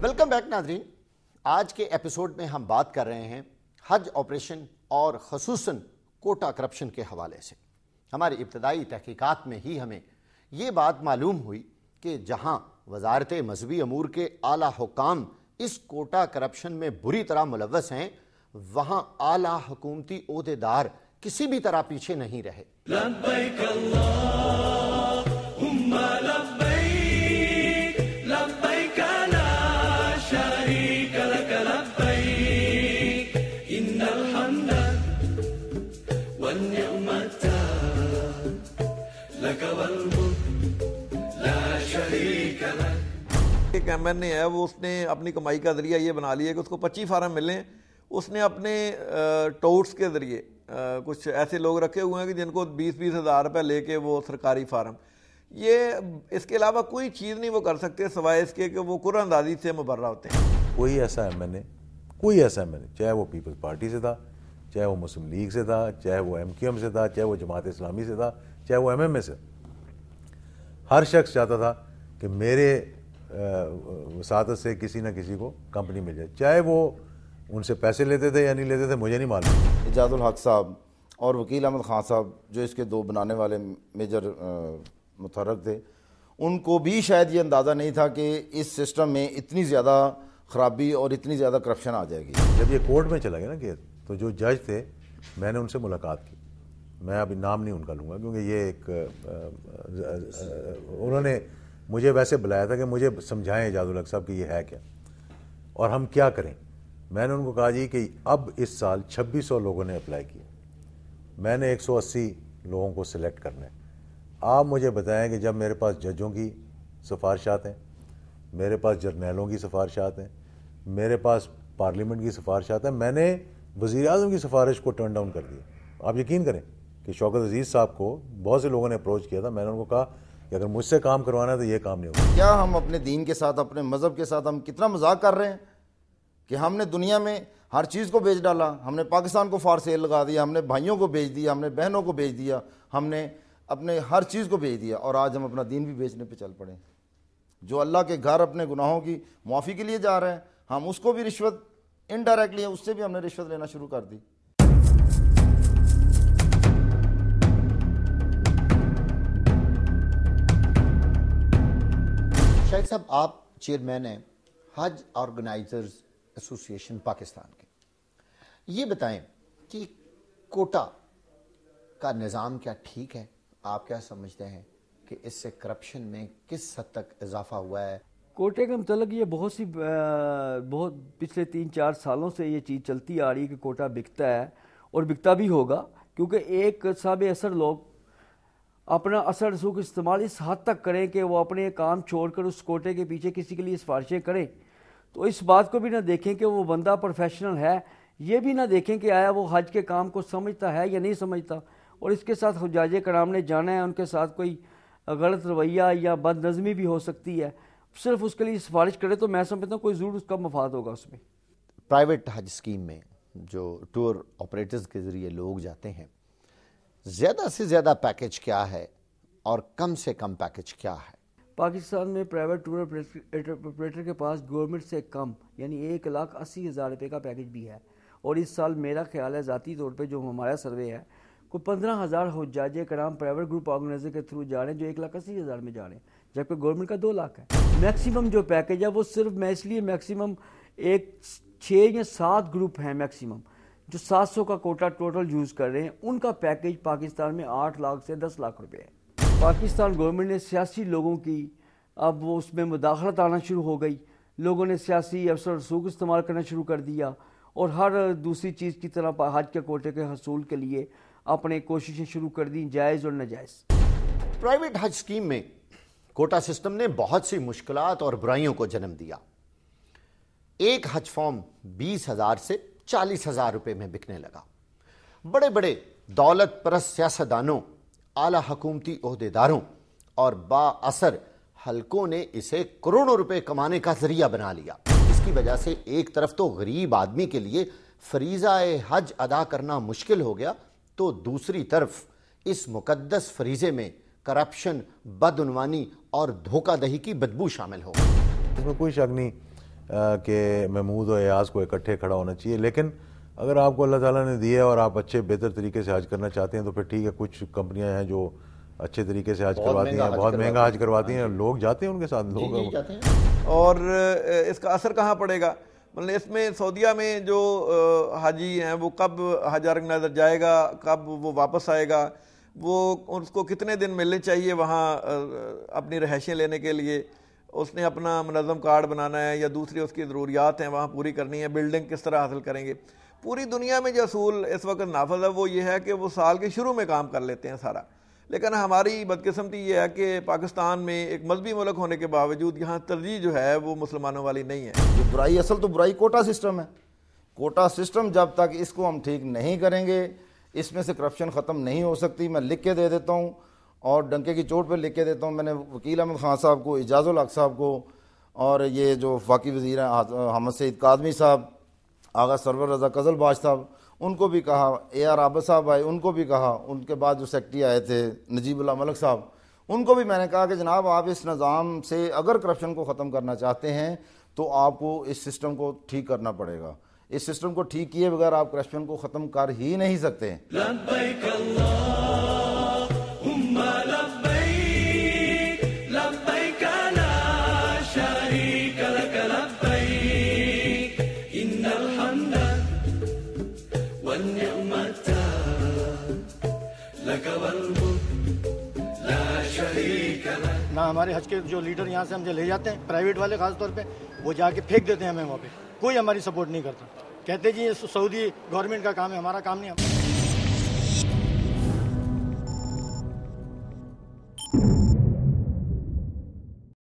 Welcome back ناظرین. آج کے ایپیسوڈ میں ہم بات کر رہے ہیں حج آپریشن اور خصوصاً کوٹا کرپشن کے حوالے سے. ہماری ابتدائی تحقیقات میں ہی ہمیں یہ بات معلوم ہوئی کہ جہاں وزارت مذہبی امور کے اعلیٰ حکام اس کوٹا کرپشن میں بری طرح ملوث ہیں، وہاں اعلیٰ حکومتی عہدیدار کسی بھی طرح پیچھے نہیں رہے. لبیک اللہم لبیک لبیک لا شریک لک لبیک ان الحمد والنعمت لک والملک لا شریک لک. ایک ایم این اے ہے، وہ اس نے اپنی کمائی کا ذریعہ یہ بنا لیا کہ اس کو 25 فارم ملیں. اس نے اپنے ٹوٹس کے ذریعے کچھ ایسے لوگ رکھے ہوئے ہیں کہ جن کو 20-20 ہزار روپے لے کے وہ سرکاری فارم، یہ اس کے علاوہ کوئی چیز نہیں وہ کر سکتے سوائے اس کے کہ وہ قرآن اندازی سے مبرہ ہوتے ہیں. کوئی ایسا ایم این اے چاہے وہ پیپلز پارٹی سے تھا، چاہے وہ مسلم لیگ سے تھا، چاہے وہ ایم کیو ایم سے تھا، چاہے وہ جماعت اسلامی سے تھا، چاہے وہ ایم ایم اے سے، ہر شخص چاہتا تھا کہ میرے وساطت سے کسی نہ کسی کو کمپنی مل جائے، چاہے وہ ان سے پیسے لیتے تھے یا نہیں لیتے تھے مجھے نہیں معلوم. اعجاز الحق صاحب اور وکیل احمد خان صاحب جو اس کے دو بنانے والے میجر متحرک تھے، ان کو بھی شاید یہ اندازہ نہیں تھا کہ اس سسٹم میں اتنی زیادہ خرابی اور اتنی زیادہ کرپشن آ جائے گی. جب یہ کورٹ میں چلا گیا نا کیس، تو جو جج تھے میں نے ان سے ملاقات کی. میں ابھی نام نہیں ان کا لوں گا کیونکہ یہ ایک انہوں نے مجھے ویسے بلایا تھا کہ مجھے سمجھائیں اعجاز الحق صاحب کہ یہ ہے کیا اور ہم کیا کریں. میں نے ان کو کہا جی کہ اب اس سال 2600 لوگوں نے اپلائی کیا، میں نے 180 لوگوں کو سلیکٹ کرنا ہے. آپ مجھے بتائیں کہ جب میرے پاس ججوں کی سفارشات ہیں، میرے پاس جرنیلوں کی سفارشات ہیں، میرے پاس پارلیمنٹ کی سفارشات ہیں، میں نے وزیر اعظم کی سفارش کو ٹرن ڈاؤن کر دیا. آپ یقین کریں کہ شوکت عزیز صاحب کو بہت سے لوگوں نے اپروچ کیا تھا. میں نے ان کو کہا کہ اگر مجھ سے کام کروانا ہے تو یہ کام نہیں ہوگا. کیا ہم اپنے دین کے ساتھ، اپنے مذہب کے ساتھ ہم کتنا مذاق کر رہے ہیں کہ ہم نے دنیا میں ہر چیز کو بیچ ڈالا. ہم نے پاکستان کو فار سیل لگا دیا، ہم نے بھائیوں کو بیچ دیا، ہم نے بہنوں کو بیچ دیا، ہم نے اپنے ہر چیز کو بیچ دیا، اور آج ہم اپنا دین بھی بیچنے پہ چل پڑے. جو اللہ کے گھر اپنے گناہوں کی معافی کے لیے جا رہے ہیں، ہم اس کو بھی رشوت انڈائریکٹلی اس سے بھی ہم نے رشوت لینا شروع کر دی. شاہد صاحب، آپ چیئرمین ہیں حج آرگنائزرز ایسوسی ایشن پاکستان کے. یہ بتائیں کہ کوٹا کا نظام کیا ٹھیک ہے؟ آپ کیا سمجھتے ہیں کہ اس سے کرپشن میں کس حد تک اضافہ ہوا ہے؟ کوٹے کے متعلق یہ بہت پچھلے 3-4 سالوں سے یہ چیز چلتی آ رہی ہے کہ کوٹا بکتا ہے اور بکتا بھی ہوگا، کیونکہ ایک صاحب اثر لوگ اپنا اثر رسوخ استعمال اس حد تک کریں کہ وہ اپنے کام چھوڑ کر اس کوٹے کے پیچھے کسی کے لیے سفارشیں کریں. تو اس بات کو بھی نہ دیکھیں کہ وہ بندہ پروفیشنل ہے، یہ بھی نہ دیکھیں کہ آیا وہ حج کے کام کو سمجھتا ہے یا نہیں سمجھتا، اور اس کے ساتھ حجاج کرام نے جانا ہے، ان کے ساتھ کوئی غلط رویہ یا بد نظمی بھی ہو سکتی ہے، صرف اس کے لیے سفارش کرے تو میں سمجھتا ہوں کوئی ضرور اس کا مفاد ہوگا اس میں. پرائیویٹ حج اسکیم میں جو ٹور آپریٹرز کے ذریعے لوگ جاتے ہیں، زیادہ سے زیادہ پیکج کیا ہے اور کم سے کم پیکج کیا ہے؟ پاکستان میں پرائیویٹ ٹور آپریٹر کے پاس گورنمنٹ سے کم یعنی 1,80,000 روپے کا پیکج بھی ہے، اور اس سال میرا خیال ہے ذاتی طور پہ جو ہمارا سروے ہے کوئی 15,000 حجاج کرام پرائیویٹ گروپ آرگنائزر کے تھرو جا رہے ہیں جو 1,80,000 میں جا رہے ہیں، جبکہ گورنمنٹ کا 2 لاکھ ہے. میکسیمم جو پیکج ہے وہ صرف میں اس لیے میکسیمم 6 یا 7 گروپ ہیں میکسیمم جو 700 کا کوٹا ٹوٹل یوز کر رہے ہیں، ان کا پیکج پاکستان میں 8 لاکھ سے 10 لاکھ روپے ہے. پاکستان گورنمنٹ نے سیاسی لوگوں کی اب وہ اس میں مداخلت آنا شروع ہو گئی، لوگوں نے سیاسی اثر رسوخ استعمال کرنا شروع کر دیا، اور ہر دوسری چیز کی طرح حج کے کوٹے کے حصول کے لیے اپنے کوششیں شروع کر دیں، جائز اور ناجائز. پرائیویٹ حج اسکیم میں کوٹا سسٹم نے بہت سی مشکلات اور برائیوں کو جنم دیا. ایک حج فارم 20,000 سے 40,000 روپے میں بکنے لگا. بڑے بڑے دولت پرست سیاستدانوں، اعلی حکومتی عہدیداروں اور با اثر حلقوں نے اسے کروڑوں روپے کمانے کا ذریعہ بنا لیا. اس کی وجہ سے ایک طرف تو غریب آدمی کے لیے فریضہ حج ادا کرنا مشکل ہو گیا، تو دوسری طرف اس مقدس فریضے میں کرپشن، بدعنوانی اور دھوکہ دہی کی بدبو شامل ہو. اس میں کوئی شک نہیں کہ محمود و ایاز کو اکٹھے کھڑا ہونا چاہیے. لیکن اگر آپ کو اللہ تعالیٰ نے دیا اور آپ اچھے بہتر طریقے سے حج کرنا چاہتے ہیں تو پھر ٹھیک ہے. کچھ کمپنیاں ہیں جو اچھے طریقے سے حج کرواتی ہیں, بہت مہنگا حج کرواتی ہیں, لوگ جاتے ہیں ان کے ساتھ, لوگ جاتے ہیں. اور اس کا اثر کہاں پڑے گا؟ مطلب اس میں سعودیہ میں جو حاجی ہیں وہ کب حج عرگ نظر جائے گا, کب وہ واپس آئے گا, وہ اس کو کتنے دن ملنے چاہیے وہاں اپنی رہائشیں لینے کے لیے, اس نے اپنا منظم کارڈ بنانا ہے یا دوسری اس کی ضروریات ہیں وہاں پوری کرنی ہے, بلڈنگ کس طرح حاصل کریں گے. پوری دنیا میں جو اصول اس وقت نافذ ہے وہ یہ ہے کہ وہ سال کے شروع میں کام کر لیتے ہیں سارا. لیکن ہماری بدقسمتی یہ ہے کہ پاکستان میں ایک مذہبی ملک ہونے کے باوجود یہاں ترجیح جو ہے وہ مسلمانوں والی نہیں ہے. یہ برائی, اصل تو برائی کوٹا سسٹم ہے. کوٹا سسٹم جب تک اس کو ہم ٹھیک نہیں کریں گے اس میں سے کرپشن ختم نہیں ہو سکتی. میں لکھ کے دے دیتا ہوں اور ڈنکے کی چوٹ پہ لکھ کے دیتا ہوں. میں نے وکیل احمد خان صاحب کو, اعجاز الحق صاحب کو, اور یہ جو وفاقی وزیر ہیں حامد سعید کاظمی صاحب, آغا سرور رضا قزل باش صاحب, ان کو بھی کہا, اے آر عابد صاحب آئے ان کو بھی کہا, ان کے بعد جو سیکرٹری آئے تھے نجیب اللہ ملک صاحب, ان کو بھی میں نے کہا کہ جناب آپ اس نظام سے اگر کرپشن کو ختم کرنا چاہتے ہیں تو آپ کو اس سسٹم کو ٹھیک کرنا پڑے گا. اس سسٹم کو ٹھیک کیے بغیر آپ کرپشن کو ختم کر ہی نہیں سکتے. لبیک اللہم لبیک لبیک لا شریک لک لبیک ان الحمد والنعمت لک والملک لا شریک لک. نہ ہمارے حج کے جو لیڈر یہاں سے ہم جو لے جاتے ہیں پرائیویٹ والے خاص طور پہ, وہ جا کے پھینک دیتے ہیں ہمیں وہاں پہ. کوئی ہماری سپورٹ نہیں کرتا, کہتے جی یہ سعودی گورنمنٹ کا کام ہے, ہمارا کام نہیں.